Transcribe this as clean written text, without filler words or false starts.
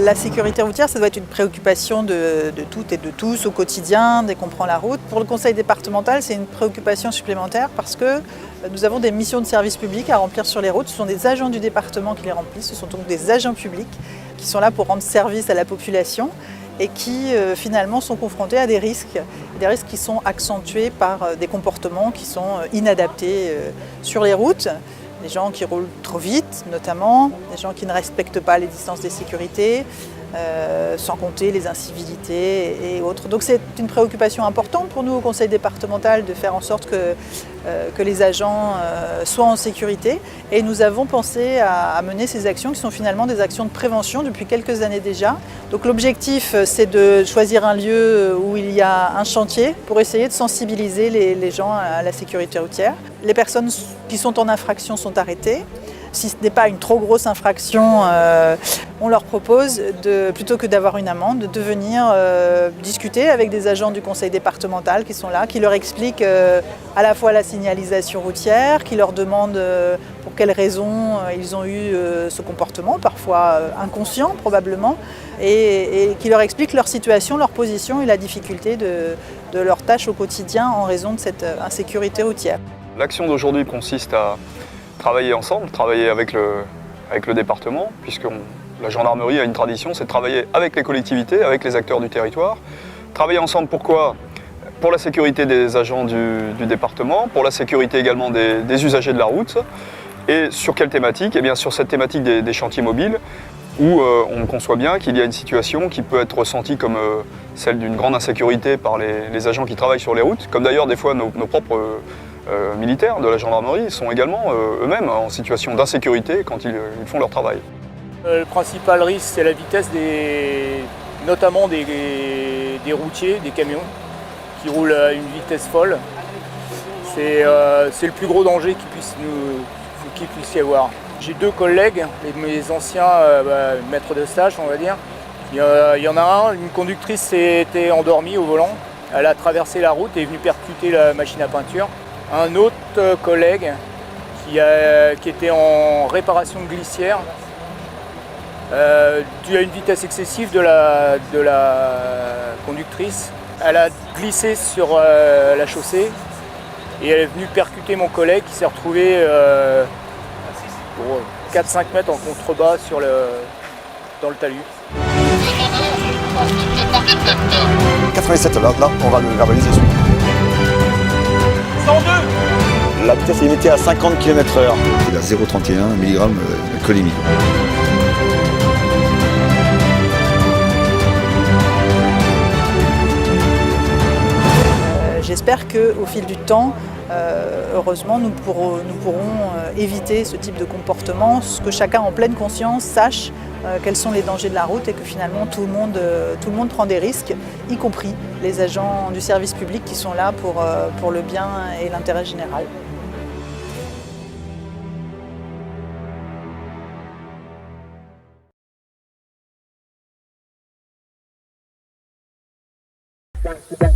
La sécurité routière, ça doit être une préoccupation de toutes et de tous au quotidien, dès qu'on prend la route. Pour le conseil départemental, c'est une préoccupation supplémentaire parce que nous avons des missions de service public à remplir sur les routes. Ce sont des agents du département qui les remplissent, ce sont donc des agents publics qui sont là pour rendre service à la population et qui finalement sont confrontés à des risques qui sont accentués par des comportements qui sont inadaptés sur les routes. Des gens qui roulent trop vite notamment, des gens qui ne respectent pas les distances de sécurité, sans compter les incivilités et autres. Donc c'est une préoccupation importante pour nous au conseil départemental de faire en sorte que les agents soient en sécurité. Et nous avons pensé à mener ces actions qui sont finalement des actions de prévention depuis quelques années déjà. Donc l'objectif c'est de choisir un lieu où il y a un chantier pour essayer de sensibiliser les gens à la sécurité routière. Les personnes qui sont en infraction sont arrêtées. Si ce n'est pas une trop grosse infraction, on leur propose, plutôt que d'avoir une amende, de venir discuter avec des agents du conseil départemental qui sont là, qui leur expliquent à la fois la signalisation routière, qui leur demandent pour quelles raisons ils ont eu ce comportement, parfois inconscient probablement, et qui leur expliquent leur situation, leur position et la difficulté de leur tâche au quotidien en raison de cette insécurité routière. L'action d'aujourd'hui consiste à travailler ensemble, travailler avec le département, puisque la gendarmerie a une tradition, c'est de travailler avec les collectivités, avec les acteurs du territoire. Travailler ensemble, pourquoi ? Pour la sécurité des agents du département, pour la sécurité également des usagers de la route. Et sur quelle thématique ? Eh bien sur cette thématique des chantiers mobiles, où on conçoit bien qu'il y a une situation qui peut être ressentie comme celle d'une grande insécurité par les agents qui travaillent sur les routes, comme d'ailleurs des fois nos propres militaires de la gendarmerie sont également eux-mêmes en situation d'insécurité quand ils font leur travail. Le principal risque, c'est la vitesse notamment des routiers, des camions qui roulent à une vitesse folle. C'est le plus gros danger qu'il puisse y avoir. J'ai deux collègues, mes anciens maîtres de stage, on va dire. Il y en a un, une conductrice était endormie au volant. Elle a traversé la route et est venue percuter la machine à peinture. Un autre collègue qui était en réparation de glissière, dû à une vitesse excessive de la conductrice, elle a glissé sur la chaussée et elle est venue percuter mon collègue qui s'est retrouvé pour 4-5 mètres en contrebas dans le talus. 87, là on va le verbaliser. 102. La vitesse est limitée à 50 km/h. Il a 0,31 mg de cholémie. J'espère qu'au fil du temps, heureusement, nous pourrons éviter ce type de comportement, que chacun en pleine conscience sache quels sont les dangers de la route et que finalement tout le monde prend des risques, y compris les agents du service public qui sont là pour le bien et l'intérêt général. Super.